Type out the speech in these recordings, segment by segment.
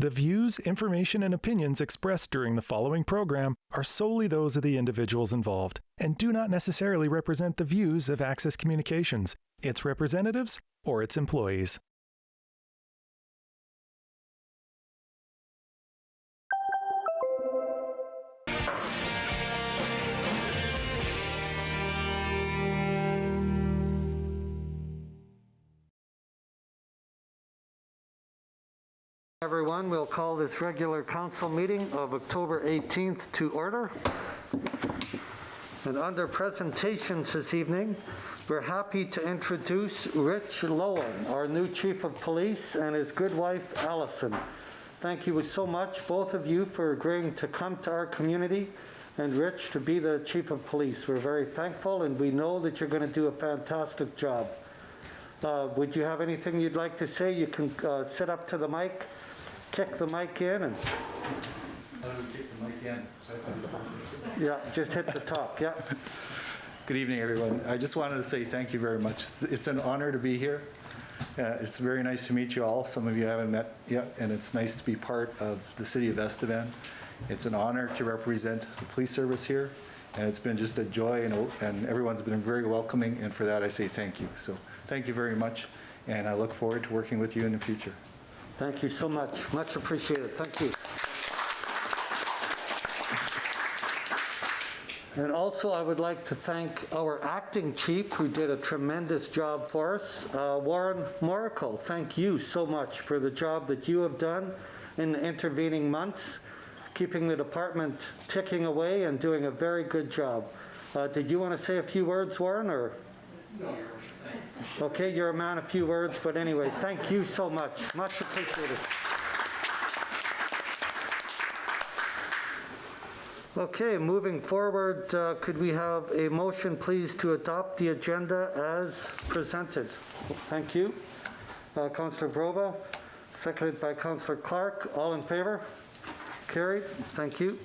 The views, information, and opinions expressed during the following program are solely those of the individuals involved and do not necessarily represent the views of Access Communications, its representatives, or its employees. Everyone, we'll call this regular council meeting of October 18th to order. And under presentations this evening, we're happy to introduce Rich Lowen, our new Chief of Police, and his good wife, Allison. Thank you so much, both of you, for agreeing to come to our community, and Rich, to be the Chief of Police. We're very thankful, and we know that you're going to do a fantastic job. Would you have anything you'd like to say? You can sit up to the mic. Kick the mic in and yeah, just hit the top. Yeah. Good evening, everyone. I just wanted to say thank you very much. It's an honor to be here. It's very nice to meet you all. Some of you haven't met yet, and it's nice to be part of the city of Estevan. It's an honor to represent the police service here, and it's been just a joy, and everyone's been very welcoming, and for that I say thank you. So thank you very much, and I look forward to working with you in the future. Thank you so much. Much appreciated. Thank you. And also, I would like to thank our acting chief, who did a tremendous job for us, Warren Moracle. Thank you so much for the job that you have done in the intervening months, keeping the department ticking away and doing a very good job. Did you want to say a few words, Warren, or? No. Okay, you're a man of few words, but anyway, thank you so much. Much appreciated. Okay, moving forward, could we have a motion, please, to adopt the agenda as presented? Thank you. Councillor Broba, seconded by Councillor Clark. All in favor? Carried. Thank you.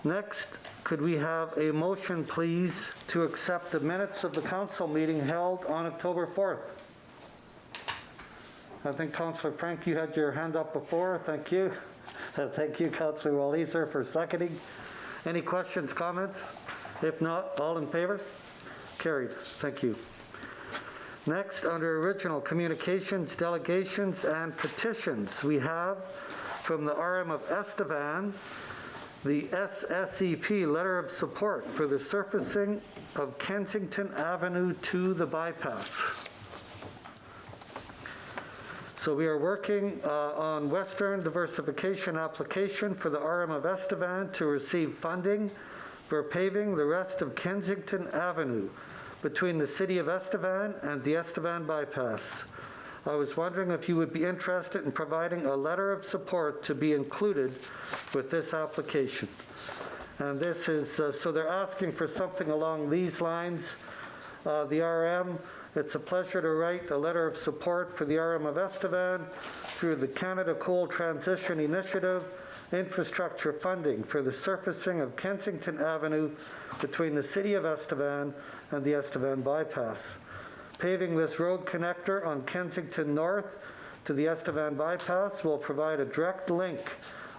Next, could we have a motion, please, to accept the minutes of the council meeting held on October 4th? I think, Councillor Frank, you had your hand up before. Thank you. Thank you, Councillor Walliser, for seconding. Any questions, comments? If not, all in favor? Carried. Thank you. Next, under original communications, delegations, and petitions, we have from the RM of Estevan, the SSEP letter of support for the surfacing of Kensington Avenue to the bypass. So we are working on Western diversification application for the RM of Estevan to receive funding for paving the rest of Kensington Avenue between the city of Estevan and the Estevan bypass. I was wondering if you would be interested in providing a letter of support to be included with this application. And this is, so they're asking for something along these lines. The RM, it's a pleasure to write a letter of support for the RM of Estevan through the Canada Coal Transition Initiative infrastructure funding for the surfacing of Kensington Avenue between the city of Estevan and the Estevan bypass. Paving this road connector on Kensington North to the Estevan bypass will provide a direct link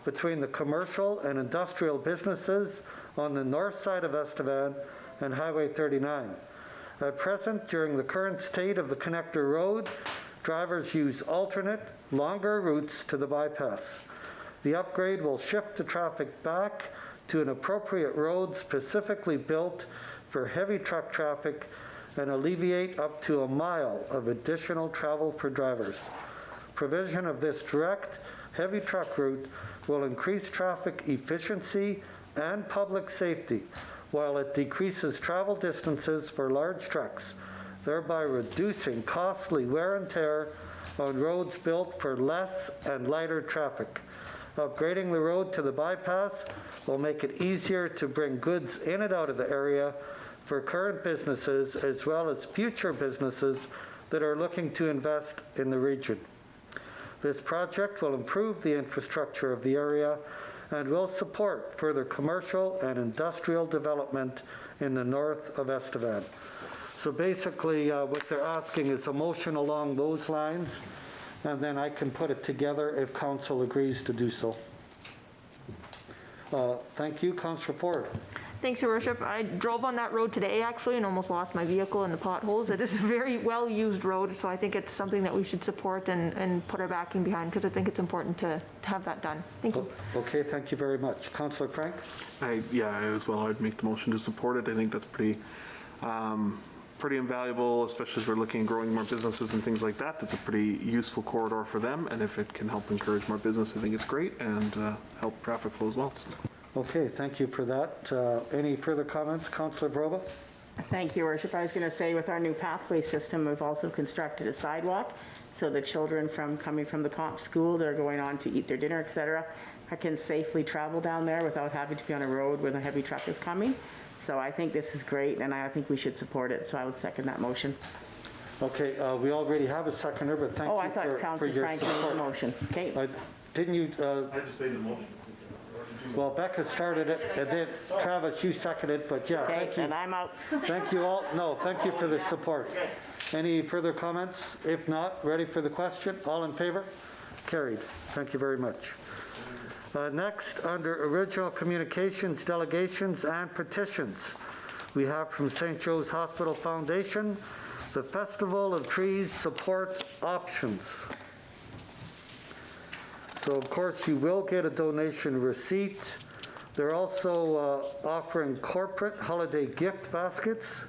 between the commercial and industrial businesses on the north side of Estevan and Highway 39. At present, during the current state of the connector road, drivers use alternate, longer routes to the bypass. The upgrade will shift the traffic back to an appropriate road specifically built for heavy truck traffic and alleviate up to a mile of additional travel for drivers. Provision of this direct, heavy truck route will increase traffic efficiency and public safety, while it decreases travel distances for large trucks, thereby reducing costly wear and tear on roads built for less and lighter traffic. Upgrading the road to the bypass will make it easier to bring goods in and out of the area for current businesses as well as future businesses that are looking to invest in the region. This project will improve the infrastructure of the area and will support further commercial and industrial development in the north of Estevan. So basically what they're asking is a motion along those lines and then I can put it together if council agrees to do so. Thank you, Councillor Ford. Thanks, Your Worship. I drove on that road today, actually, and almost lost my vehicle in the potholes. It is a very well-used road, so I think it's something that we should support and put our backing behind, because I think it's important to have that done. Thank you. Okay, thank you very much. Councillor Frank? I as well, I'd make the motion to support it. I think that's pretty invaluable, especially as we're looking at growing more businesses and things like that. That's a pretty useful corridor for them, and if it can help encourage more business, I think it's great, and help traffic flow as well. So. Okay, thank you for that. Any further comments? Councillor Vroba? Thank you, Your Worship. I was going to say, with our new pathway system, we've also constructed a sidewalk, so the children coming from the comp school, they're going on to eat their dinner, etc., can safely travel down there without having to be on a road where the heavy truck is coming. So I think this is great, and I think we should support it, so I would second that motion. Okay, we already have a seconder, but thank you for your support. I thought Councillor Frank made the motion. Okay. Didn't you? I just made the motion. Well, Becca started it, and then Travis, you seconded, but yeah, Okay, thank you. and I'm out. Thank you all. No, thank you for the support. Any further comments? If not, ready for the question? All in favor? Carried. Thank you very much. Next, under original communications, delegations, and petitions, we have from St. Joe's Hospital Foundation, the Festival of Trees support options. So, of course, you will get a donation receipt. They're also offering corporate holiday gift baskets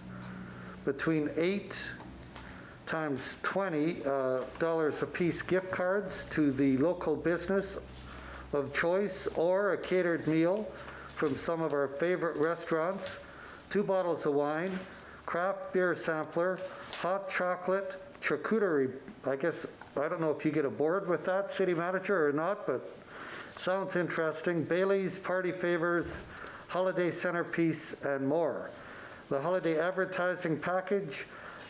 between $8 times $20 a piece gift cards to the local business of choice, or a catered meal from some of our favorite restaurants, 2 bottles of wine, craft beer sampler, hot chocolate, charcuterie. I don't know if you get a board with that, city manager, or not, but sounds interesting. Bailey's, party favors, holiday centerpiece, and more. The holiday advertising package: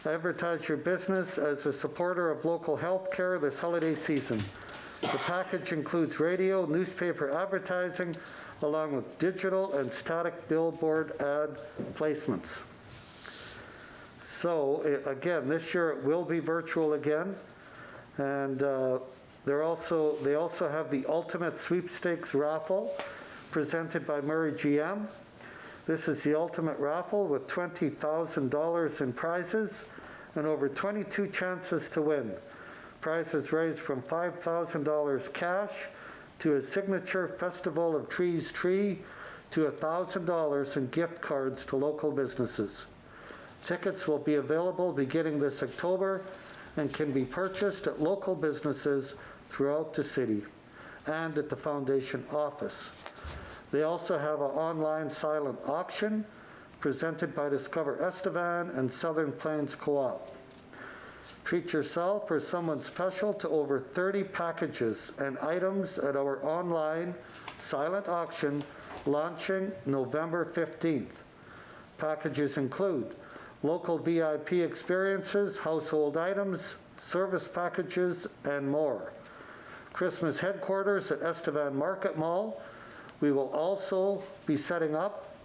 advertise your business as a supporter of local health care this holiday season. The package includes radio, newspaper advertising, along with digital and static billboard ad placements. So again, this year it will be virtual again. And they also have the Ultimate Sweepstakes raffle presented by Murray GM. This is the ultimate raffle with $20,000 in prizes and over 22 chances to win. Prizes range from $5,000 cash to a signature Festival of Trees tree to $1,000 in gift cards to local businesses. Tickets will be available beginning this October and can be purchased at local businesses throughout the city and at the foundation office. They also have an online silent auction presented by Discover Estevan and Southern Plains Co-op. Treat yourself or someone special to over 30 packages and items at our online silent auction launching November 15th. Packages include local VIP experiences, household items, service packages, and more. Christmas headquarters at Estevan Market Mall. We will also be setting up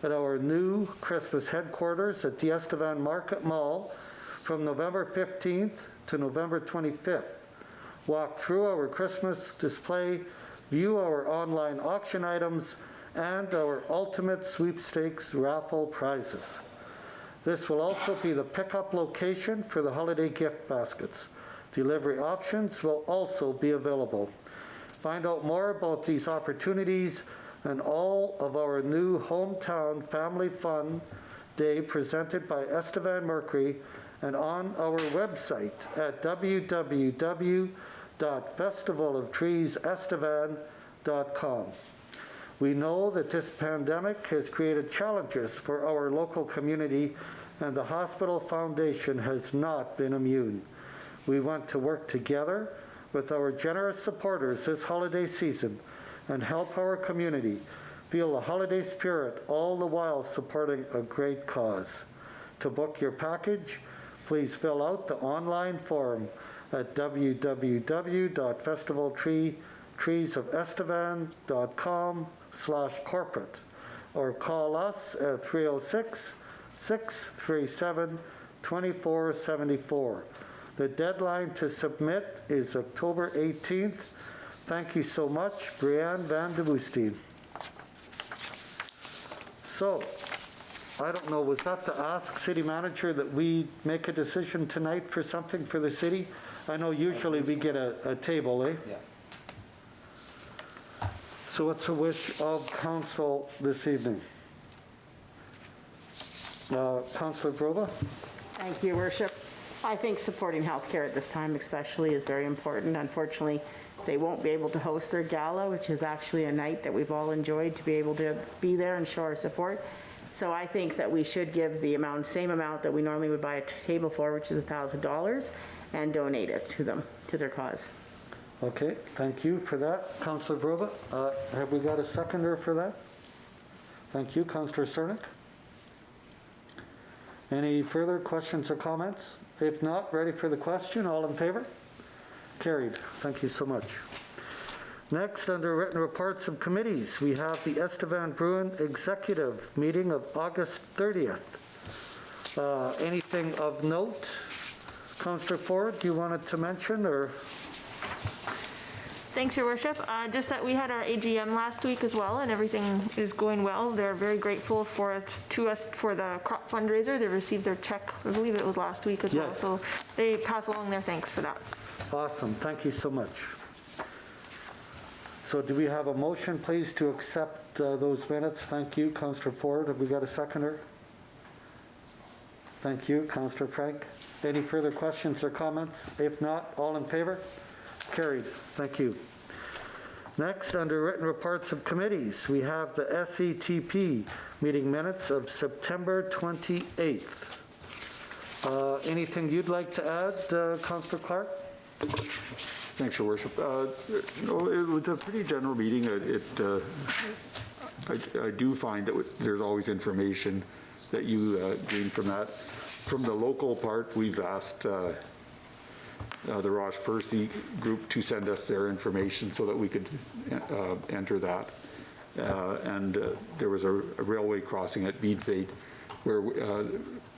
at our new Christmas headquarters at the Estevan Market Mall from November 15th to November 25th. Walk through our Christmas display, view our online auction items, and our ultimate sweepstakes raffle prizes. This will also be the pickup location for the holiday gift baskets. Delivery options will also be available. Find out more about these opportunities and all of our new Hometown Family Fun Day presented by Estevan Mercury and on our website at www.festivaloftreesestevan.com. We know that this pandemic has created challenges for our local community, and the Hospital Foundation has not been immune. We want to work together with our generous supporters this holiday season and help our community feel the holiday spirit, all the while supporting a great cause. To book your package, please fill out the online form at www.festivaltreesofestevan.com/corporate or call us at 306-637-2474. The deadline to submit is October 18th. Thank you so much, Brianne Van de Woestijn. So, I don't know, was that to ask City Manager that we make a decision tonight for something for the city? I know usually we get a table, eh? Yeah. So what's the wish of council this evening? Councillor Grova? Thank you, Worship. I think supporting healthcare at this time especially is very important. Unfortunately, they won't be able to host their gala, which is actually a night that we've all enjoyed to be able to be there and show our support. So I think that we should give the same amount that we normally would buy a table for, which is $1,000, and donate it to them, to their cause. Okay, thank you for that. Councillor Grova, have we got a seconder for that? Thank you. Councillor Cernick? Any further questions or comments? If not, ready for the question, all in favor? Carried. Thank you so much. Next, under written reports of committees, we have the Estevan Bruin Executive Meeting of August 30th. Anything of note? Councillor Ford, you wanted to mention, or? Thanks, Your Worship. Just that we had our AGM last week as well, and everything is going well. They're very grateful to us for the crop fundraiser. They received their check, I believe it was last week as well. Yes. So they pass along their thanks for that. Awesome. Thank you so much. So do we have a motion, please, to accept those minutes? Thank you. Councillor Ford, have we got a seconder? Thank you. Councillor Frank. Any further questions or comments? If not, all in favor? Carried. Thank you. Next, under written reports of committees, we have the SETP meeting minutes of September 28th. Anything you'd like to add, Councillor Clark? Thanks, Your Worship. No, it was a pretty general meeting. I do find that there's always information that you gain from that. From the local part, we've asked the Roche Percy group to send us their information so that we could enter that. And there was a railway crossing at Beedfate where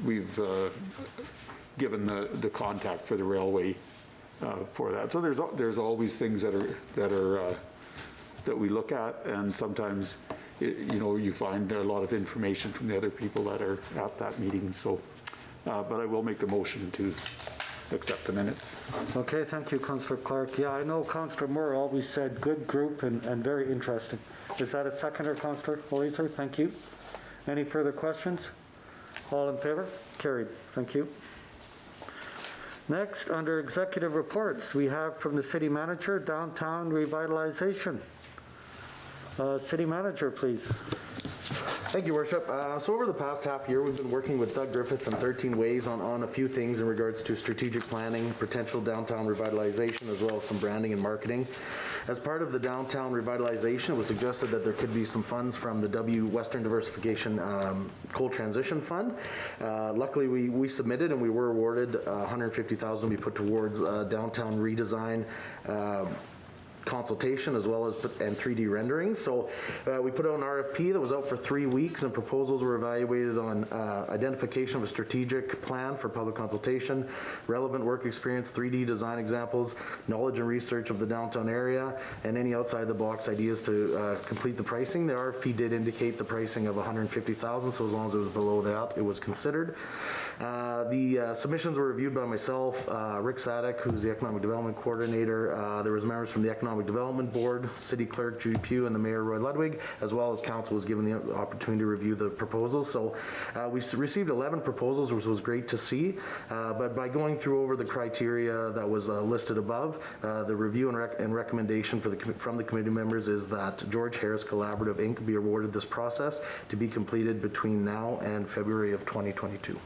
we've given the contact for the railway for that. So there's always things that we look at, and sometimes you find a lot of information from the other people that are at that meeting. So, but I will make the motion to accept the minutes. Okay, thank you, Councillor Clark. Yeah, I know Councillor Moore always said good group and very interesting. Is that a seconder, Councillor Oliser? Thank you. Any further questions? All in favor? Carried. Thank you. Next, under executive reports, we have from the City Manager, downtown revitalization. City Manager, please. Thank you, Worship. So over the past half year, we've been working with Doug Griffith from 13 Ways on a few things in regards to strategic planning, potential downtown revitalization, as well as some branding and marketing. As part of the downtown revitalization, it was suggested that there could be some funds from the Western Diversification Coal Transition Fund. Luckily, we submitted and we were awarded $150,000 to be put towards downtown redesign consultation as well as and 3D rendering. So we put out an RFP that was out for 3 weeks, and proposals were evaluated on identification of a strategic plan for public consultation, relevant work experience, 3D design examples, knowledge and research of the downtown area, and any outside the box ideas to complete the pricing. The RFP did indicate the pricing of $150,000, so as long as it was below that, it was considered. The submissions were reviewed by myself, Rick Sadek, who's the Economic Development Coordinator. There was members from the Economic Development Board, City Clerk Judy Pugh, and the Mayor Roy Ludwig, as well as Council was given the opportunity to review the proposals. So we received 11 proposals, which was great to see. But by going through over the criteria that was listed above, the review and recommendation from the committee members is that George Harris Collaborative Inc. be awarded this process to be completed between now and February of 2022.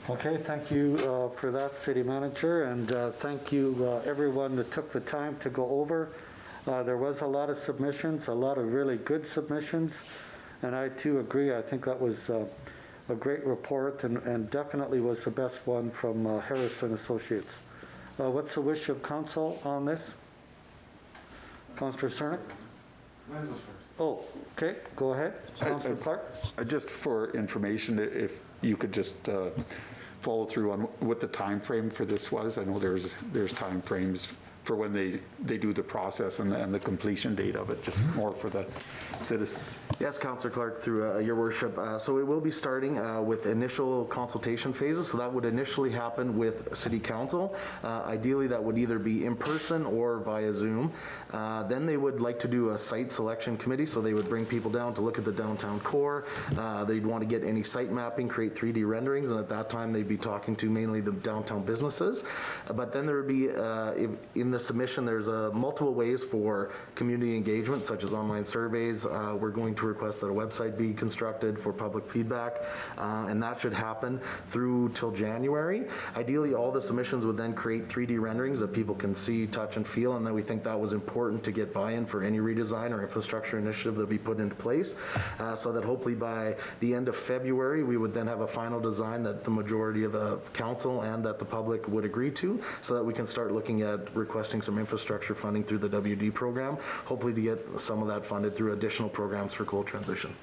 Okay, thank you for that, City Manager, and thank you everyone that took the time to go over. There was a lot of submissions, a lot of really good submissions, and I too agree. I think that was a great report and definitely was the best one from Harris and Associates. What's the wish of council on this? Councillor Cernick? Oh, okay, go ahead. Councillor Clark? Just for information, if you could just follow through on what the time frame for this was? I know there's time frames for when they do the process and the completion date of it, just more for the citizens. Yes, Councillor Clark, through your worship. So it will be starting with initial consultation phases. So that would initially happen with City Council. Ideally, that would either be in person or via Zoom. Then they would like to do a site selection committee. So they would bring people down to look at the downtown core. They'd want to get any site mapping, create 3D renderings, and at that time they'd be talking to mainly the downtown businesses. But then there would be, in the submission, there's multiple ways for community engagement, such as online surveys. We're going to request that a website be constructed for public feedback, and that should happen through till January. Ideally, all the submissions would then create 3D renderings that people can see, touch, and feel, and then we think that was important to get buy-in for any redesign or infrastructure initiative that be put into place, so that hopefully by the end of February, we would then have a final design that the majority of the council and that the public would agree to, so that we can start looking at requesting some infrastructure funding through the WD program, hopefully to get some of that funded through additional programs for coal transition.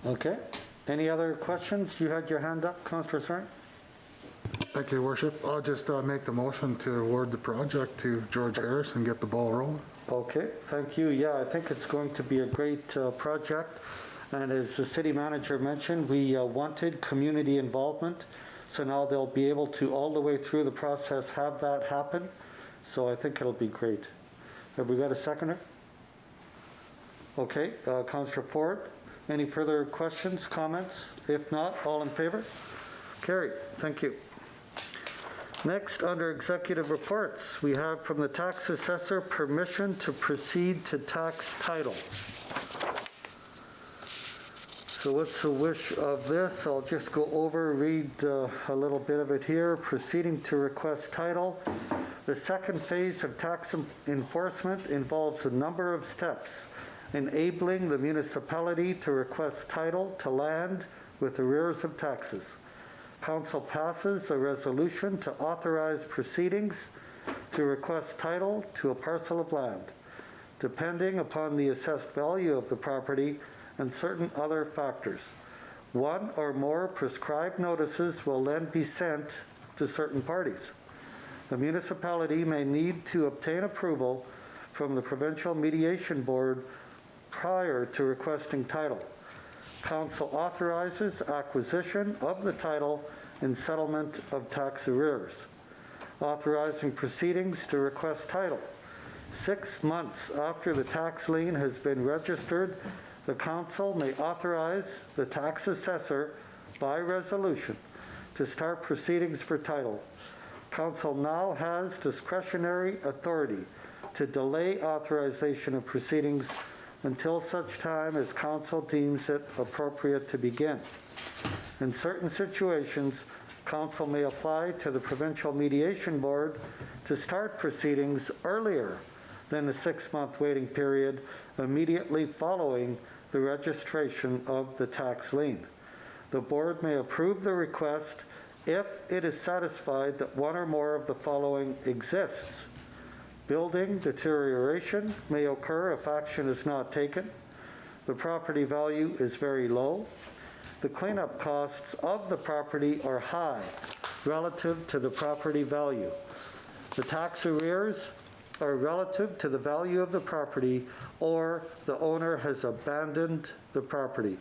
Okay. Any other questions? You had your hand up, Councillor Sarn. Thank you, Your Worship. I'll just make the motion to award the project to George Harris and get the ball rolling. Okay, thank you. Yeah, I think it's going to be a great project. And as the city manager mentioned, we wanted community involvement. So now they'll be able to, all the way through the process, have that happen. So I think it'll be great. Have we got a seconder? Okay, Councillor Ford, any further questions, comments? If not, all in favor? Carried. Thank you. Next, under executive reports, we have from the tax assessor permission to proceed to tax title. So what's the wish of this? I'll just go over, read a little bit of it here. Proceeding to request title. The second phase of tax enforcement involves a number of steps, enabling the municipality to request title to land with arrears of taxes. Council passes a resolution to authorize proceedings to request title to a parcel of land, depending upon the assessed value of the property and certain other factors. One or more prescribed notices will then be sent to certain parties. The municipality may need to obtain approval from the Provincial Mediation Board prior to requesting title. Council authorizes acquisition of the title and settlement of tax arrears. Authorizing proceedings to request title. 6 months after the tax lien has been registered, the council may authorize the tax assessor by resolution to start proceedings for title. Council now has discretionary authority to delay authorization of proceedings until such time as council deems it appropriate to begin. In certain situations, council may apply to the Provincial Mediation Board to start proceedings earlier than the 6-month waiting period immediately following the registration of the tax lien. The board may approve the request if it is satisfied that one or more of the following exists. Building deterioration may occur if action is not taken. The property value is very low. The cleanup costs of the property are high relative to the property value. The tax arrears are relative to the value of the property, or the owner has abandoned the property.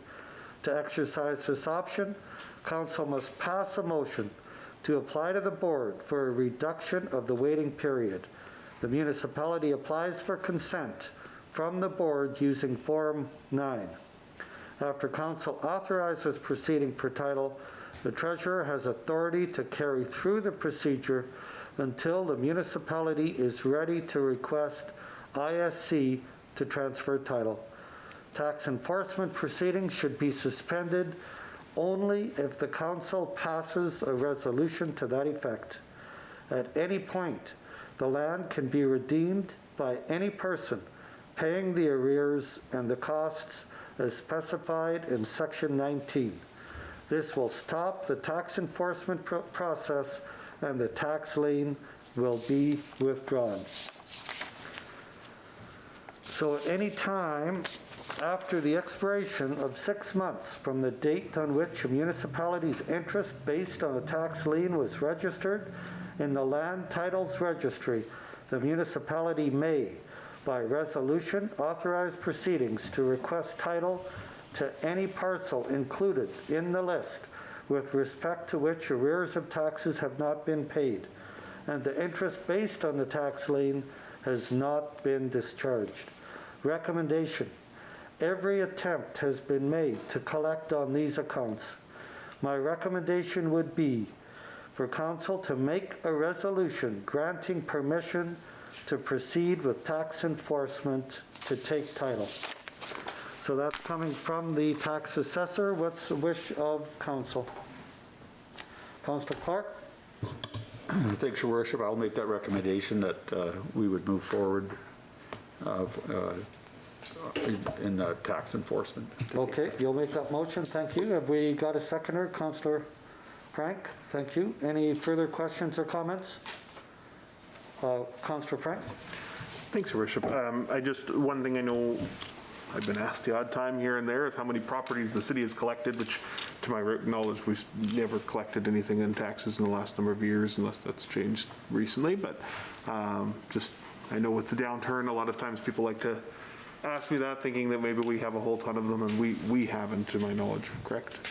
To exercise this option, council must pass a motion to apply to the board for a reduction of the waiting period. The municipality applies for consent from the board using Form 9. After council authorizes proceeding for title, the treasurer has authority to carry through the procedure until the municipality is ready to request ISC to transfer title. Tax enforcement proceedings should be suspended only if the council passes a resolution to that effect. At any point, the land can be redeemed by any person paying the arrears and the costs as specified in Section 19. This will stop the tax enforcement process and the tax lien will be withdrawn. So at any time after the expiration of 6 months from the date on which a municipality's interest based on a tax lien was registered in the Land Titles Registry, the municipality may, by resolution, authorize proceedings to request title to any parcel included in the list with respect to which arrears of taxes have not been paid, and the interest based on the tax lien has not been discharged. Recommendation: every attempt has been made to collect on these accounts. My recommendation would be for council to make a resolution granting permission to proceed with tax enforcement to take title. So that's coming from the tax assessor. What's the wish of council? Councillor Clark? Thanks, Your Worship. I'll make that recommendation that we would move forward in tax enforcement. Okay, you'll make that motion. Thank you. Have we got a seconder? Councillor Frank? Thank you. Any further questions or comments? Councillor Frank? Thanks, Your Worship. One thing I know I've been asked the odd time here and there is how many properties the city has collected, which to my knowledge, we've never collected anything in taxes in the last number of years unless that's changed recently. But I know with the downturn, a lot of times people like to ask me that, thinking that maybe we have a whole ton of them, and we haven't, to my knowledge, correct?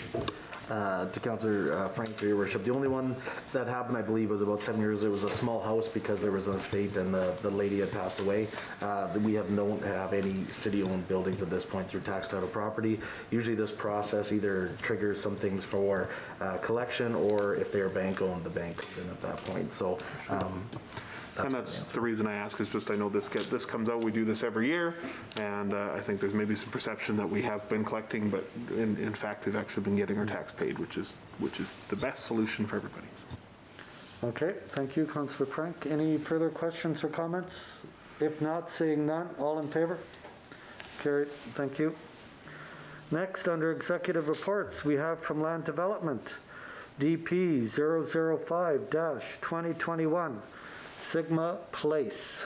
To Councillor Frank, for Your Worship, the only one that happened, I believe, was about 7 years. It was a small house because there was an estate and the lady had passed away. We don't have any city-owned buildings at this point through tax title property. Usually this process either triggers some things for collection, or if they are bank-owned, the bank comes in at that point. So. That's the reason I ask, is just I know this comes out, we do this every year, and I think there's maybe some perception that we have been collecting, but in fact we've actually been getting our tax paid, which is the best solution for everybody. Okay, thank you, Councillor Frank. Any further questions or comments? If not, seeing none, all in favor? Carried, thank you. Next, under executive reports, we have from Land Development, DP 005-2021. Sigma Place.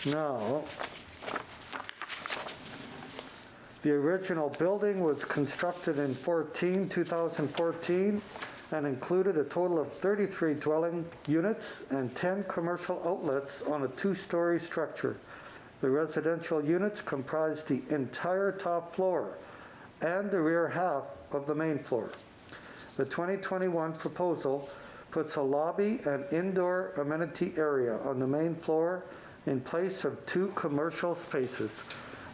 Now, the original building was constructed in 2014, and included a total of 33 dwelling units and 10 commercial outlets on a 2-story structure. The residential units comprised the entire top floor and the rear half of the main floor. The 2021 proposal puts a lobby and indoor amenity area on the main floor in place of 2 commercial spaces.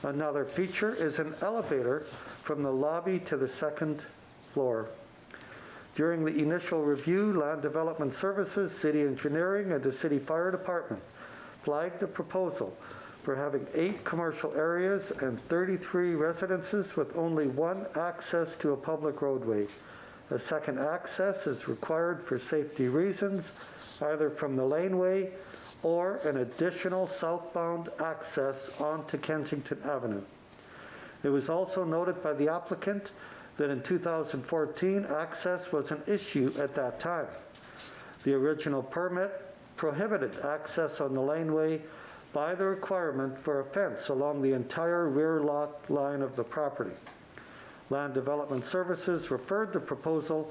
Another feature is an elevator from the lobby to the 2nd floor. During the initial review, Land Development Services, City Engineering, and the City Fire Department flagged the proposal for having 8 commercial areas and 33 residences with only 1 access to a public roadway. A second access is required for safety reasons, either from the laneway or an additional southbound access onto Kensington Avenue. It was also noted by the applicant that in 2014, access was an issue at that time. The original permit prohibited access on the laneway by the requirement for a fence along the entire rear lot line of the property. Land Development Services referred the proposal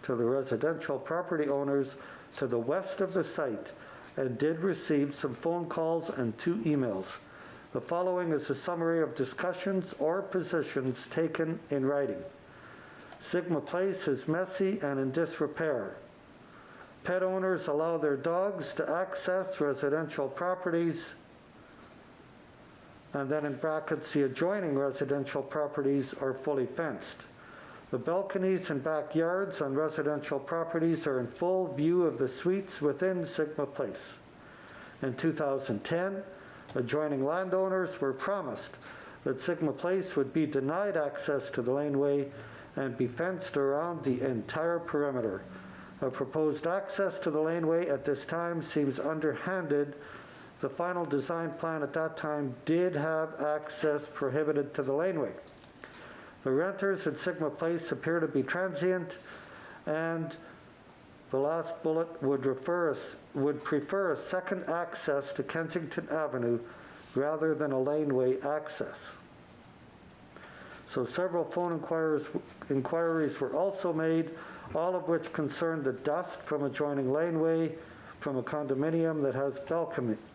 to the residential property owners to the west of the site and did receive some phone calls and 2 emails. The following is a summary of discussions or positions taken in writing. Sigma Place is messy and in disrepair. Pet owners allow their dogs to access residential properties, and then in brackets, the adjoining residential properties are fully fenced. The balconies and backyards on residential properties are in full view of the suites within Sigma Place. In 2010, adjoining landowners were promised that Sigma Place would be denied access to the laneway and be fenced around the entire perimeter. A proposed access to the laneway at this time seems underhanded. The final design plan at that time did have access prohibited to the laneway. The renters at Sigma Place appear to be transient, and the last bullet would prefer a second access to Kensington Avenue rather than a laneway access. So several phone inquiries were also made, all of which concerned the dust from adjoining laneway from a condominium that has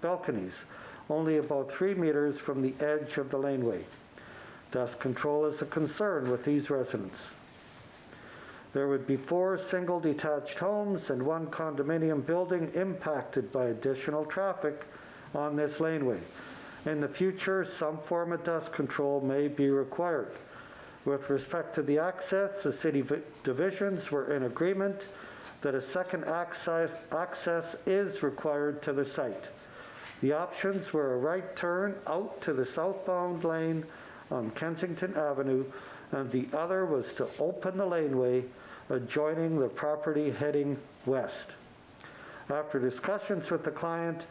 balconies, only about 3 meters from the edge of the laneway. Dust control is a concern with these residents. There would be 4 single detached homes and 1 condominium building impacted by additional traffic on this laneway. In the future, some form of dust control may be required. With respect to the access, the city divisions were in agreement that a second access is required to the site. The options were a right turn out to the southbound lane on Kensington Avenue, and the other was to open the laneway adjoining the property heading west. After discussions with the client,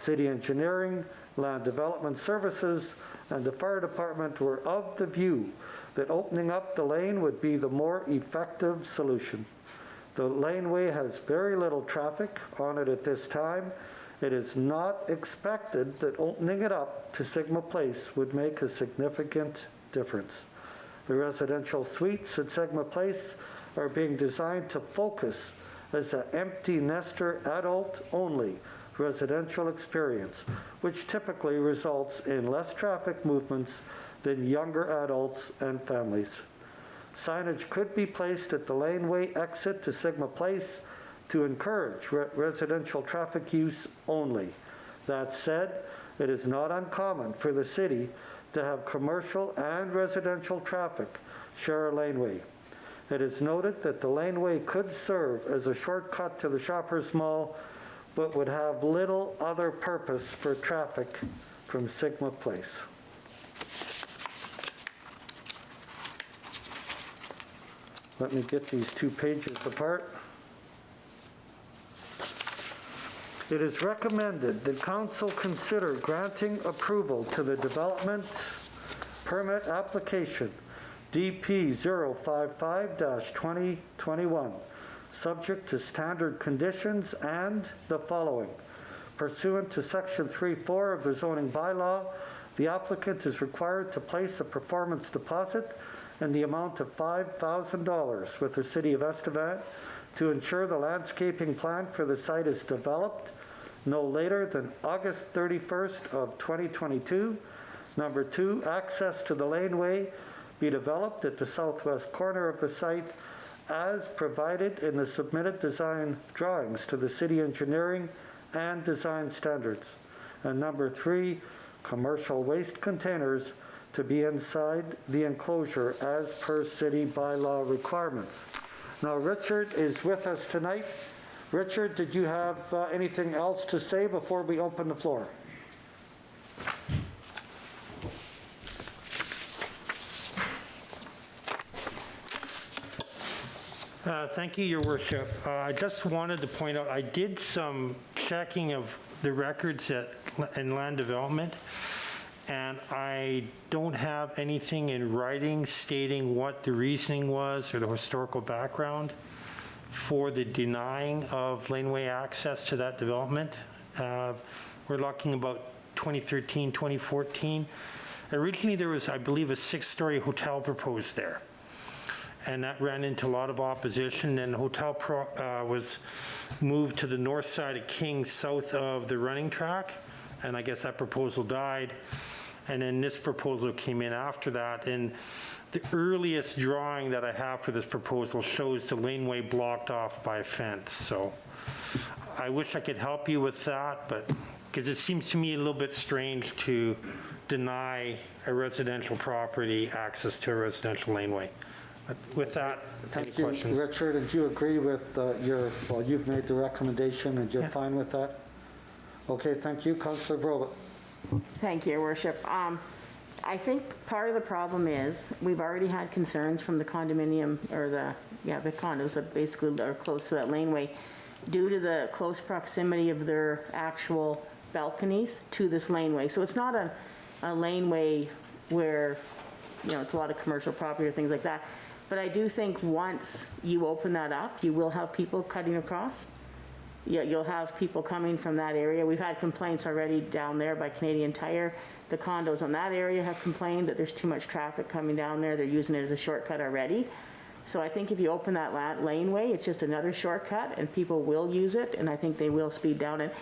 city engineering, land development services, and the fire department were of the view that opening up the lane would be the more effective solution. The laneway has very little traffic on it at this time. It is not expected that opening it up to Sigma Place would make a significant difference. The residential suites at Sigma Place are being designed to focus as an empty nester adult-only residential experience, which typically results in less traffic movements than younger adults and families. Signage could be placed at the laneway exit to Sigma Place to encourage residential traffic use only. That said, it is not uncommon for the city to have commercial and residential traffic share a laneway. It is noted that the laneway could serve as a shortcut to the Shoppers Mall, but would have little other purpose for traffic from Sigma Place. Let me get these 2 pages apart. It is recommended that council consider granting approval to the development permit application DP 055-2021, subject to standard conditions and the following. Pursuant to Section 3.4 of the zoning bylaw, the applicant is required to place a performance deposit in the amount of $5,000 with the City of Estevan to ensure the landscaping plan for the site is developed no later than August 31st of 2022. Number 2, access to the laneway be developed at the southwest corner of the site as provided in the submitted design drawings to the city engineering and design standards. And number 3, commercial waste containers to be inside the enclosure as per city bylaw requirements. Now, Richard is with us tonight. Richard, did you have anything else to say before we open the floor? Thank you, Your Worship. I just wanted to point out, I did some checking of the records in land development, and I don't have anything in writing stating what the reasoning was or the historical background for the denying of laneway access to that development. We're talking about 2013, 2014. Originally, there was, I believe, a 6-story hotel proposed there. And that ran into a lot of opposition, and the hotel was moved to the north side of King, south of the running track, and I guess that proposal died. And then this proposal came in after that, and the earliest drawing that I have for this proposal shows the laneway blocked off by a fence. So I wish I could help you with that, but because it seems to me a little bit strange to deny a residential property access to a residential laneway. With that, any questions? Richard, did you agree with you've made the recommendation and you're fine with that? Okay, thank you. Councillor Brogan. Thank you, Your Worship. I think part of the problem is we've already had concerns from the condominium or the condos that basically are close to that laneway due to the close proximity of their actual balconies to this laneway. So it's not a laneway where, it's a lot of commercial property or things like that. But I do think once you open that up, you will have people cutting across. You'll have people coming from that area. We've had complaints already down there by Canadian Tire. The condos on that area have complained that there's too much traffic coming down there. They're using it as a shortcut already. So I think if you open that laneway, it's just another shortcut, and people will use it, and I think they will speed down it.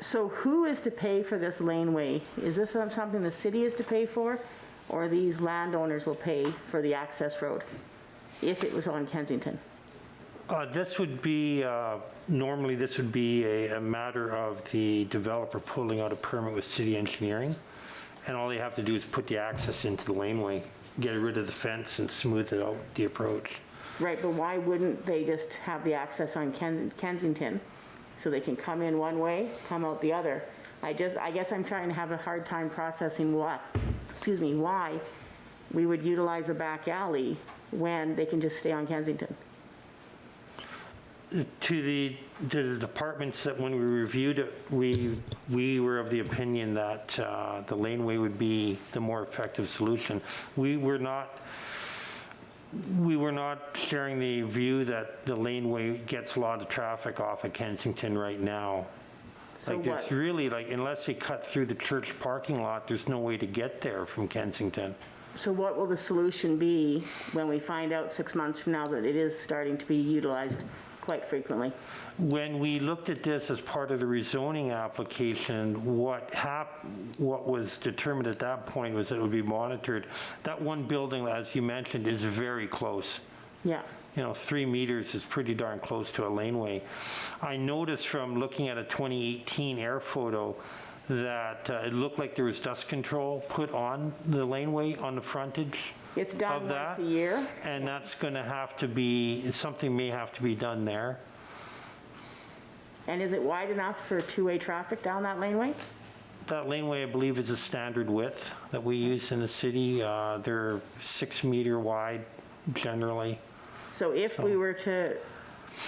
So who is to pay for this laneway? Is this something the city is to pay for, or these landowners will pay for the access road if it was on Kensington? This would be, normally this would be a matter of the developer pulling out a permit with city engineering, and all they have to do is put the access into the laneway, get rid of the fence and smooth it out, the approach. Right, but why wouldn't they just have the access on Kensington so they can come in one way, come out the other? I guess I'm trying to have a hard time processing why we would utilize a back alley when they can just stay on Kensington. To the departments that when we reviewed it, we were of the opinion that the laneway would be the more effective solution. We were not sharing the view that the laneway gets a lot of traffic off of Kensington right now. So like what? it's really like, unless you cut through the church parking lot, there's no way to get there from Kensington. So what will the solution be when we find out 6 months from now that it is starting to be utilized quite frequently? When we looked at this as part of the rezoning application, what was determined at that point was that it would be monitored. That one building, as you mentioned, is very close. Yeah. 3 meters is pretty darn close to a laneway. I noticed from looking at a 2018 air photo that it looked like there was dust control put on the laneway on the frontage. It's done once a year. And that's going to have to be, something may have to be done there. And is it wide enough for two-way traffic down that laneway? That laneway, I believe, is a standard width that we use in the city. They're 6 meter wide generally. So if we were to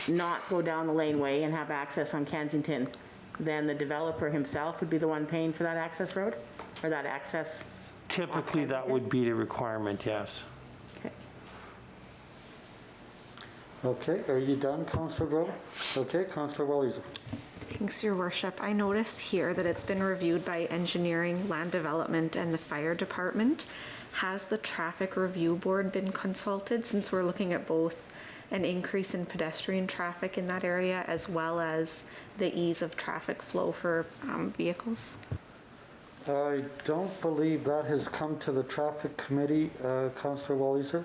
not go down the laneway and have access on Kensington, then the developer himself would be the one paying for that access road, or that access? Typically, that would be the requirement, yes. Okay. Okay, are you done, Councillor Bruin? Okay, Councillor Walliser. Thanks, Your Worship. I notice here that it's been reviewed by Engineering, Land Development, and the Fire Department. Has the Traffic Review Board been consulted, since we're looking at both an increase in pedestrian traffic in that area as well as the ease of traffic flow for vehicles? I don't believe that has come to the Traffic Committee, Councillor Walliser.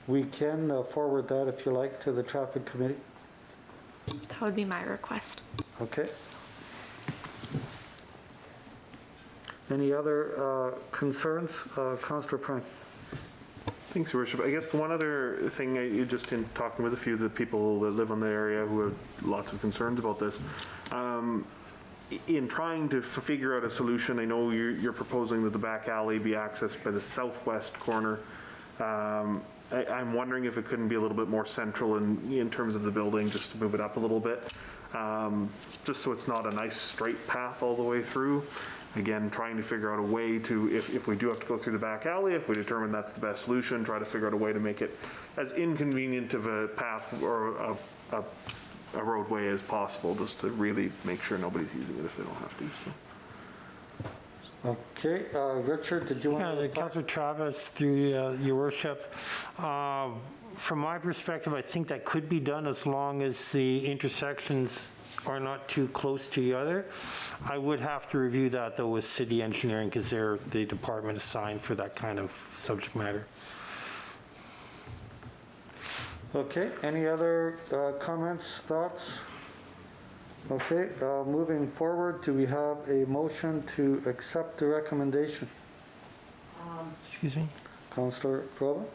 We can forward that, if you like, to the Traffic Committee. That would be my request. Okay. Any other concerns? Councillor Frank. Thanks, Your Worship. I guess the one other thing, just in talking with a few of the people that live in the area who have lots of concerns about this, in trying to figure out a solution, I know you're proposing that the back alley be accessed by the southwest corner. I'm wondering if it couldn't be a little bit more central in terms of the building, just to move it up a little bit, just so it's not a nice straight path all the way through. Again, trying to figure out a way to, if we do have to go through the back alley, if we determine that's the best solution, try to figure out a way to make it as inconvenient of a path or a roadway as possible, just to really make sure nobody's using it if they don't have to. So. Okay, Richard, did you want to? Councillor Travis, through Your Worship. From my perspective, I think that could be done as long as the intersections are not too close to each other. I would have to review that, though, with city engineering, because they're the department assigned for that kind of subject matter. Okay, any other comments, thoughts? Okay, moving forward, do we have a motion to accept the recommendation? Excuse me? Councillor Provan?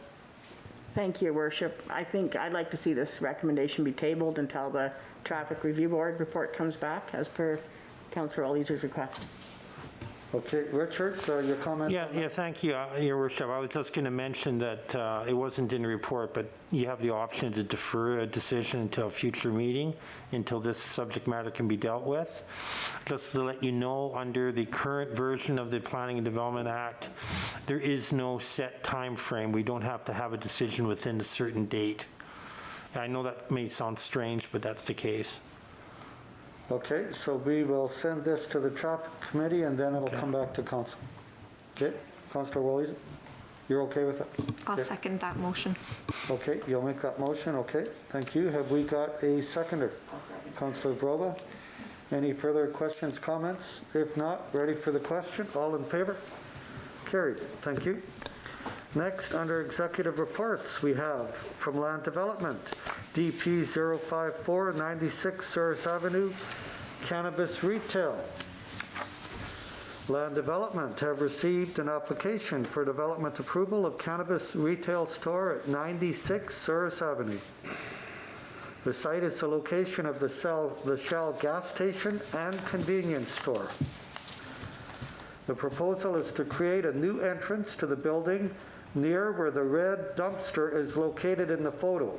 Thank you, Your Worship. I think I'd like to see this recommendation be tabled until the Traffic Review Board report comes back, as per Councillor Walliser's request. Okay, Richard, your comment? Yeah, thank you, Your Worship. I was just going to mention that it wasn't in the report, but you have the option to defer a decision until a future meeting, until this subject matter can be dealt with. Just to let you know, under the current version of the Planning and Development Act, there is no set time frame. We don't have to have a decision within a certain date. I know that may sound strange, but that's the case. Okay, so we will send this to the traffic committee and then it'll come back to council. Okay, Councillor Williams, you're okay with it? I'll Okay. second that motion. Okay, you'll make that motion, okay, thank you. Have we got a seconder? Councillor Broba, any further questions, comments? If not, ready for the question, all in favor? Carried, thank you. Next, under executive reports, we have from Land Development, DP 054 96 Souris Avenue, Cannabis Retail. Land Development have received an application for development approval of cannabis retail store at 96 Souris Avenue. The site is the location of the Shell gas station and convenience store. The proposal is to create a new entrance to the building near where the red dumpster is located in the photo.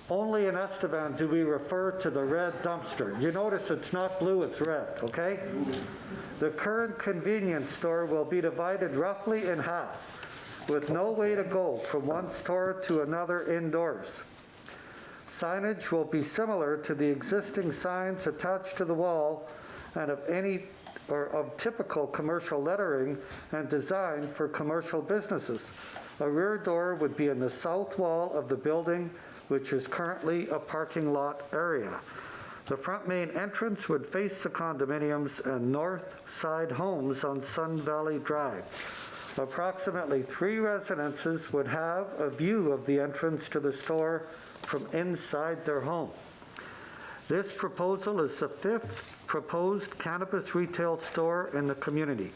Only in Estevan do we refer to the red dumpster. You notice it's not blue, it's red, okay? The current convenience store will be divided roughly in half, with no way to go from one store to another indoors. Signage will be similar to the existing signs attached to the wall and of typical commercial lettering and design for commercial businesses. A rear door would be in the south wall of the building, which is currently a parking lot area. The front main entrance would face the condominiums and north side homes on Sun Valley Drive. Approximately 3 residences would have a view of the entrance to the store from inside their home. This proposal is the 5th proposed cannabis retail store in the community.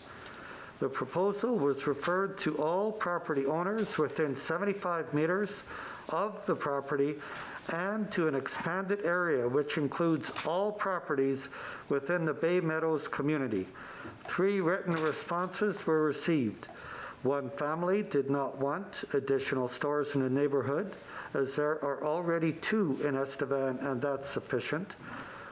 The proposal was referred to all property owners within 75 meters of the property and to an expanded area which includes all properties within the Bay Meadows community. 3 written responses were received. 1 family did not want additional stores in the neighborhood, as there are already 2 in Estevan and that's sufficient.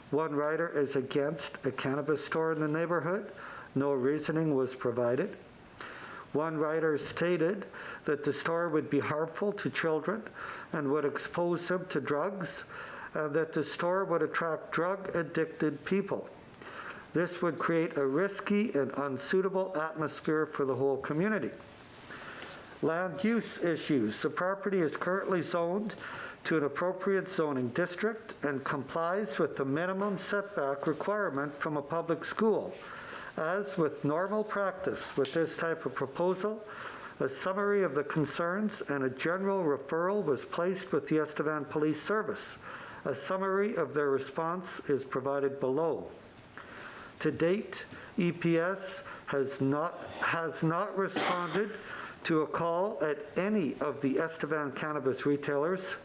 1 rider is against a cannabis store in the neighborhood. No reasoning was provided. 1 rider stated that the store would be harmful to children and would expose them to drugs, and that the store would attract drug-addicted people. This would create a risky and unsuitable atmosphere for the whole community. Land use issues. The property is currently zoned to an appropriate zoning district and complies with the minimum setback requirement from a public school. As with normal practice with this type of proposal, a summary of the concerns and a general referral was placed with the Estevan Police Service. A summary of their response is provided below. To date, EPS has not responded to a call at any of the Estevan cannabis retailers.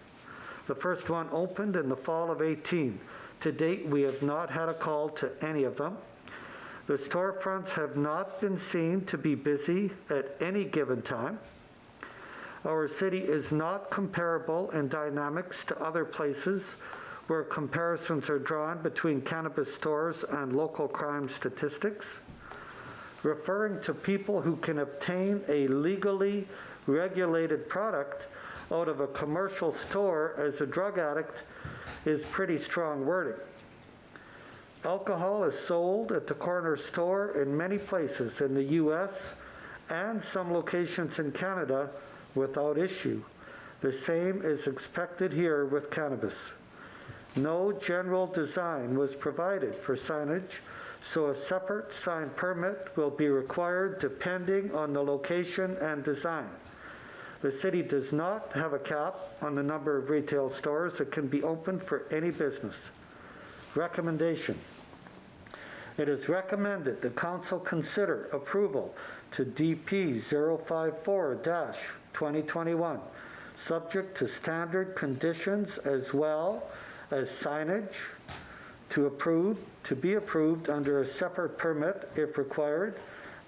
The first one opened in the fall of 18. To date, we have not had a call to any of them. The storefronts have not been seen to be busy at any given time. Our city is not comparable in dynamics to other places where comparisons are drawn between cannabis stores and local crime statistics. Referring to people who can obtain a legally regulated product out of a commercial store as a drug addict is pretty strong wording. Alcohol is sold at the corner store in many places in the U.S. and some locations in Canada without issue. The same is expected here with cannabis. No general design was provided for signage, so a separate sign permit will be required depending on the location and design. The city does not have a cap on the number of retail stores that can be opened for any business. Recommendation. It is recommended the council consider approval to DP 054-2021, subject to standard conditions as well as signage to be approved under a separate permit if required,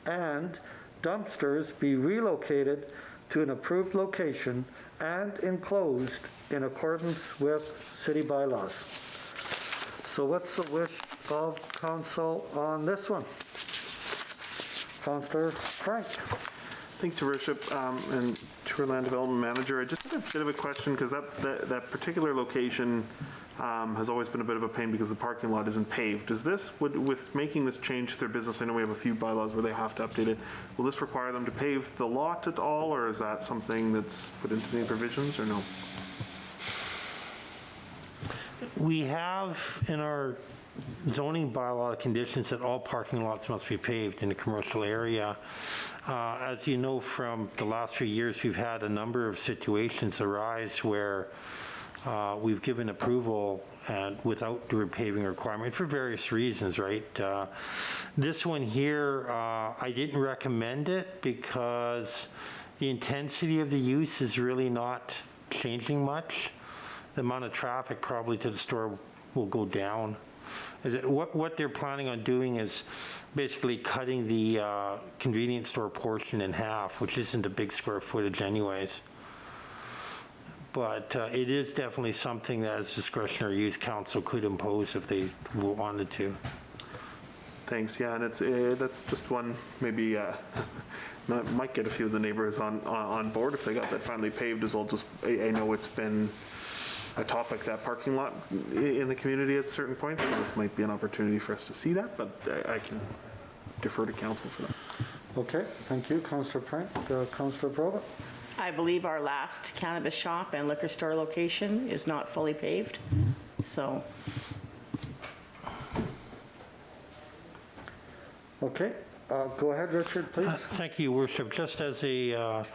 and dumpsters be relocated to an approved location and enclosed in accordance with city bylaws. So what's the wish of council on this one? Councillor Frank. Thanks, Your Worship, and to our Land Development Manager. I just had a bit of a question because that particular location has always been a bit of a pain because the parking lot isn't paved. Is this, with making this change to their business, I know we have a few bylaws where they have to update it, will this require them to pave the lot at all, or is that something that's put into the provisions, or no? We have in our zoning bylaw conditions that all parking lots must be paved in a commercial area. As you know, from the last few years, we've had a number of situations arise where we've given approval and without the repaving requirement for various reasons, right? This one here, I didn't recommend it because the intensity of the use is really not changing much. The amount of traffic probably to the store will go down. What they're planning on doing is basically cutting the convenience store portion in half, which isn't a big square footage anyways. But it is definitely something that as discretionary use council could impose if they wanted to. Thanks, yeah, and that's just one, maybe, might get a few of the neighbors on board if they got that finally paved as well. Just, I know it's been a topic, that parking lot in the community at certain points, so this might be an opportunity for us to see that, but I can defer to council for that. Okay, thank you, Councillor Frank. Councillor Broba? I believe our last cannabis shop and liquor store location is not fully paved, so. Okay, go ahead, Richard, please. Thank you, Worship. Just as a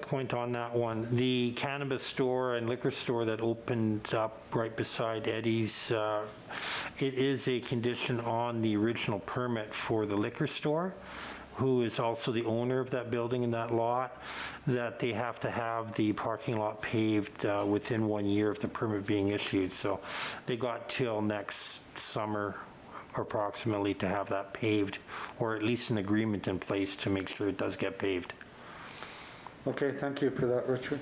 point on that one, the cannabis store and liquor store that opened up right beside Eddie's, it is a condition on the original permit for the liquor store, who is also the owner of that building in that lot, that they have to have the parking lot paved within 1 year of the permit being issued. So they got till next summer approximately to have that paved, or at least an agreement in place to make sure it does get paved. Okay, thank you for that, Richard.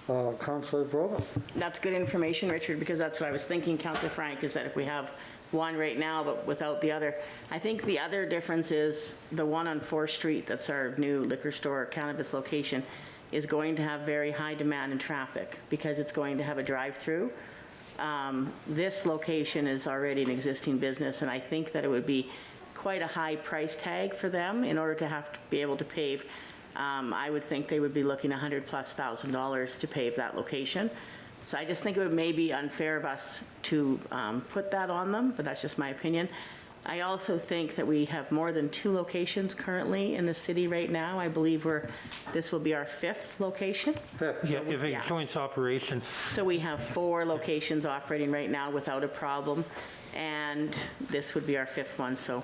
Councillor Broba? That's good information, Richard, because that's what I was thinking, Councillor Frank, is that if we have one right now but without the other. I think the other difference is the one on 4th Street, that's our new liquor store cannabis location, is going to have very high demand and traffic because it's going to have a drive-through. This location is already an existing business, and I think that it would be quite a high price tag for them in order to have to be able to pave. I would think they would be looking $100,000+ to pave that location. So I just think it may be unfair of us to put that on them, but that's just my opinion. I also think that we have more than 2 locations currently in the city right now. I believe this will be our 5th location. Yeah, if it joins operation. So we have 4 locations operating right now without a problem, and this would be our 5th one. So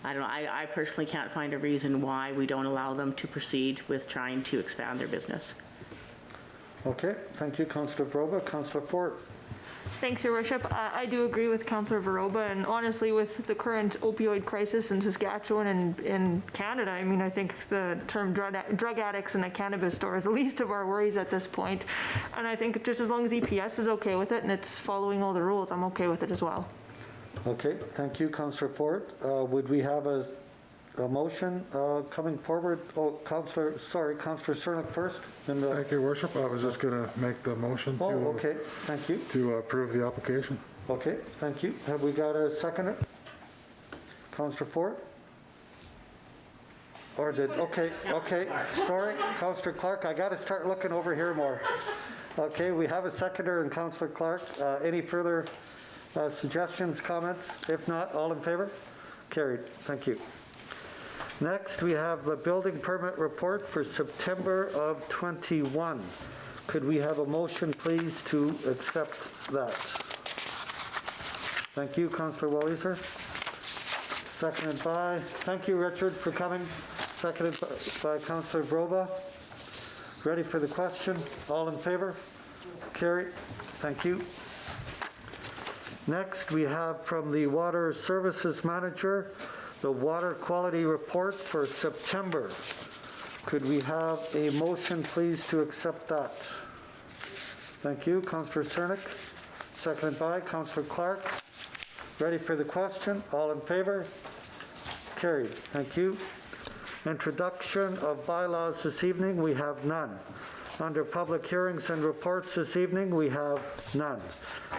I don't know, I personally can't find a reason why we don't allow them to proceed with trying to expand their business. Okay, thank you, Councillor Broba. Councillor Fort? Thanks, Your Worship. I do agree with Councillor Varoba, and honestly, with the current opioid crisis in Saskatchewan and in Canada, I mean, I think the term drug addicts in a cannabis store is the least of our worries at this point. And I think just as long as EPS is okay with it and it's following all the rules, I'm okay with it as well. Okay, thank you, Councillor Fort. Would we have a motion coming forward? Oh, Councillor Cernick first. And, Thank you, Worship. I was just going to make the motion okay, thank you. to approve the application. Okay, thank you. Have we got a seconder? Councillor Fort? Okay, sorry, Councillor Clark, I got to start looking over here more. Okay, we have a seconder and Councillor Clark. Any further suggestions, comments? If not, all in favor? Carried. Thank you. Next, we have the building permit report for September of 21. Could we have a motion, please, to accept that? Thank you, Councillor Walliser. Seconded by, thank you, Richard, for coming. Seconded by Councillor Broba. Ready for the question? All in favor? Carried. Thank you. Next, we have from the Water Services Manager, the water quality report for September. Could we have a motion, please, to accept that? Thank you, Councillor Cernick. Seconded by Councillor Clark. Ready for the question? All in favor? Carried. Thank you. Introduction of bylaws this evening, we have none. Under public hearings and reports this evening, we have none.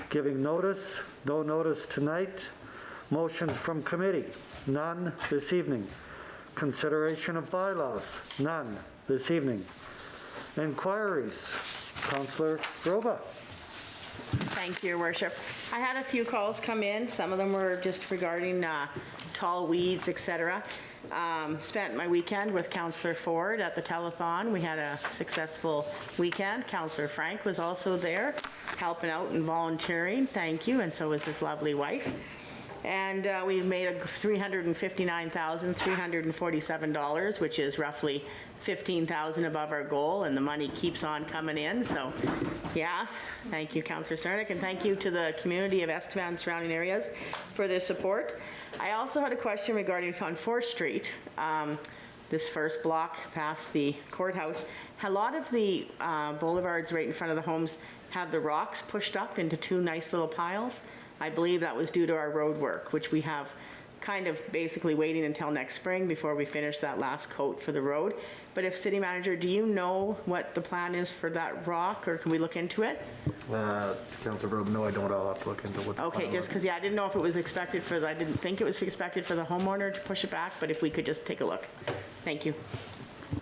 Giving notice, no notice tonight. Motions from committee, none this evening. Consideration of bylaws, none this evening. Inquiries, Councillor Roba. Thank you, Your Worship. I had a few calls come in. Some of them were just regarding tall weeds, etc. Spent my weekend with Councillor Ford at the telethon. We had a successful weekend. Councillor Frank was also there, helping out and volunteering. Thank you, and so was his lovely wife. And we made a $359,347, which is roughly $15,000 above our goal, and the money keeps on coming in. So, yes, thank you, Councillor Cernick, and thank you to the community of Estevan and surrounding areas for their support. I also had a question regarding on 4th Street, this first block past the courthouse. A lot of the boulevards right in front of the homes have the rocks pushed up into two nice little piles. I believe that was due to our road work, which we have kind of basically waiting until next spring before we finish that last coat for the road. But if City Manager, do you know what the plan is for that rock, or can we look into it? Councillor Bruin, no, I don't. I'll have to look into what the Okay, plan just because, yeah, I didn't know if it was expected for, I didn't think it was expected for the homeowner to push it back, but if we could just take a look. Thank you.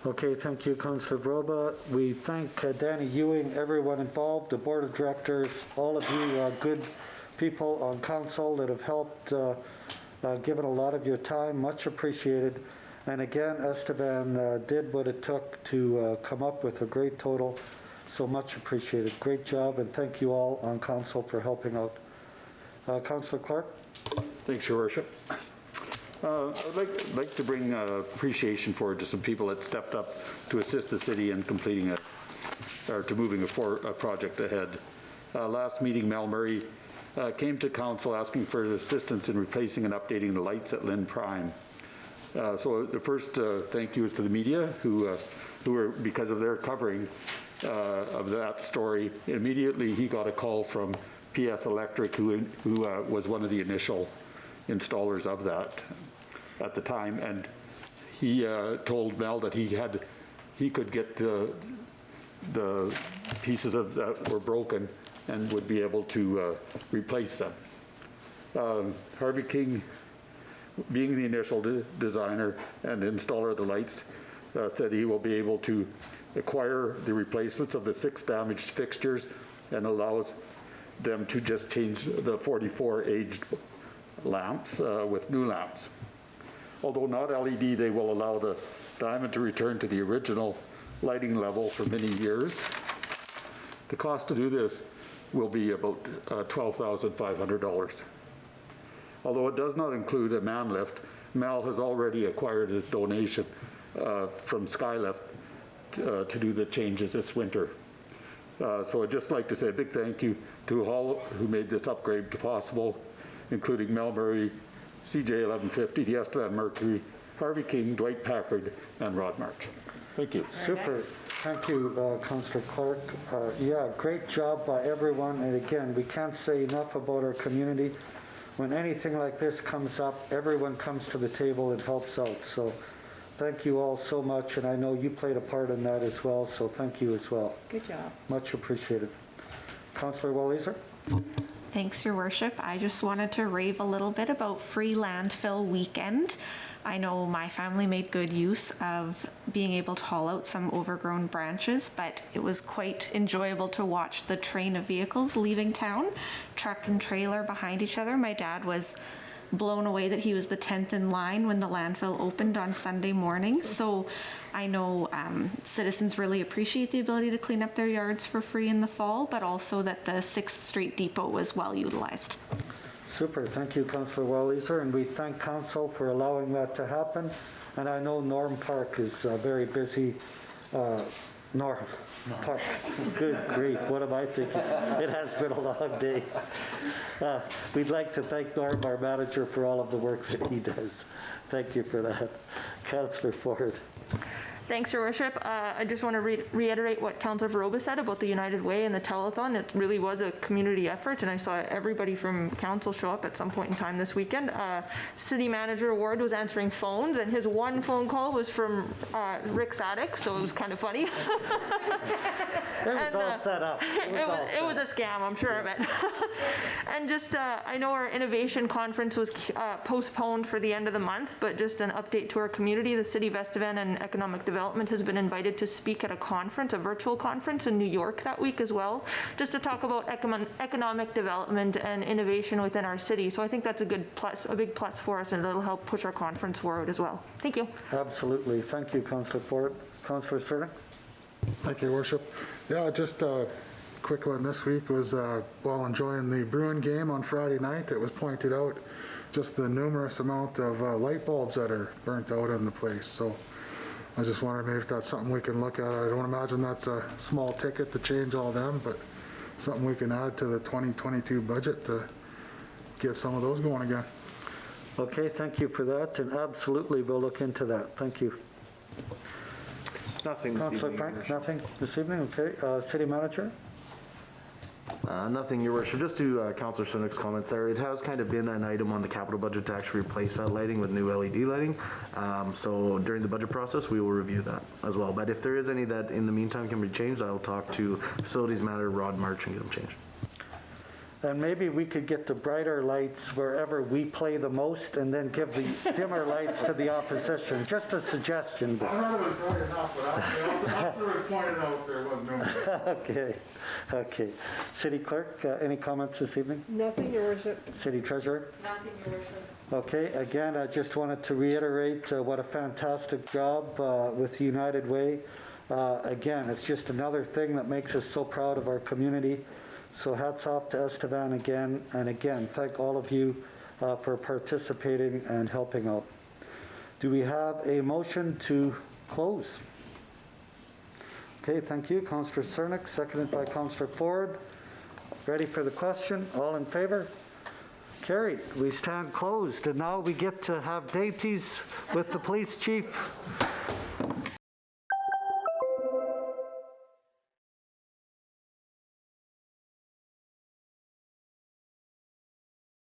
Okay, thank you, Councillor Roba. We thank Danny Ewing, everyone involved, the Board of Directors, all of you good people on council that have helped, given a lot of your time, much appreciated. And again, Estevan did what it took to come up with a great total, so much appreciated. Great job, and thank you all on council for helping out. Councillor Clark? Thanks, Your Worship. I'd like to bring appreciation forward to some people that stepped up to assist the city in completing it, or to moving a project ahead. Last meeting, Mel Murray came to council asking for assistance in replacing and updating the lights at Lynn Prime. So the first thank you is to the media who were, because of their covering of that story, immediately he got a call from PS Electric, who was one of the initial installers of that at the time, and he told Mel that he could get the pieces that were broken and would be able to replace them. Harvey King, being the initial designer and installer of the lights, said he will be able to acquire the replacements of the 6 damaged fixtures and allows them to just change the 44 aged lamps with new lamps. Although not LED, they will allow the diamond to return to the original lighting level for many years. The cost to do this will be about $12,500. Although it does not include a man lift, Mal has already acquired a donation from Skylift to do the changes this winter. So I'd just like to say a big thank you to all who made this upgrade possible, including Mel Murray, CJ 1150, the Estevan Mercury, Harvey King, Dwight Packard, and Rod March. Thank you. Super. Thank you, Councillor Clark. Yeah, great job by everyone. And again, we can't say enough about our community. When anything like this comes up, everyone comes to the table and helps out. So thank you all so much. And I know you played a part in that as well. So thank you as well. Good job. Much appreciated. Councillor Walliser? Thanks, Your Worship. I just wanted to rave a little bit about Free Landfill Weekend. I know my family made good use of being able to haul out some overgrown branches, but it was quite enjoyable to watch the train of vehicles leaving town, truck and trailer behind each other. My dad was blown away that he was the 10th in line when the landfill opened on Sunday morning. So I know citizens really appreciate the ability to clean up their yards for free in the fall, but also that the 6th Street Depot was well utilized. Super. Thank you, Councillor Walliser, and we thank Council for allowing that to happen. And I know Norm Park is very busy. Norm Park. Good grief, what am I thinking? It has been a long day. We'd like to thank Norm, our manager, for all of the work that he does. Thank you for that. Councillor Ford. Thanks, Your Worship. I just want to reiterate what Councillor Verova said about the United Way and the telethon. It really was a community effort, and I saw everybody from council show up at some point in time this weekend. City Manager Ward was answering phones, and his one phone call was from Rick Sadek, so it was kind of funny. It was all set up. It was a scam, I'm sure of it. And just, I know our innovation conference was postponed for the end of the month, but just an update to our community. The City of Estevan and Economic Development has been invited to speak at a conference, a virtual conference in New York that week as well, just to talk about economic development and innovation within our city. So I think that's a good plus, a big plus for us, and it'll help push our conference forward as well. Thank you. Absolutely. Thank you, Councillor Ford. Councillor Cerny? Thank you, Your Worship. Yeah, just a quick one this week was while enjoying the Bruin game on Friday night, it was pointed out just the numerous amount of light bulbs that are burnt out in the place. So I just wondered maybe if that's something we can look at. I don't imagine that's a small ticket to change all them, but something we can add to the 2022 budget to get some of those going again. Okay, thank you for that, and absolutely we'll look into that. Thank you. Nothing this Councillor evening, Frank, Your nothing this evening? Okay. City Manager? Nothing, Your Worship. Just to Councillor Sunick's comments there, it has kind of been an item on the capital budget to actually replace that lighting with new LED lighting. So during the budget process, we will review that as well. But if there is any that in the meantime can be changed, I'll talk to Facilities Manager Rod March and get them changed. And maybe we could get the brighter lights wherever we play the most and then give the dimmer lights to the opposition. Just a suggestion. I'm not going to point it out, but after it was pointed out, there was no. Okay, okay. City Clerk, any comments this evening? Nothing, Your Worship. City Treasurer? Nothing, Your Worship. Okay, again, I just wanted to reiterate what a fantastic job with United Way. Again, it's just another thing that makes us so proud of our community. So hats off to Estevan again, and again, thank all of you for participating and helping out. Do we have a motion to close? Okay, thank you. Councillor Cernick, seconded by Councillor Ford. Ready for the question? All in favor? Carried. We stand closed, and now we get to have dainties with the police chief.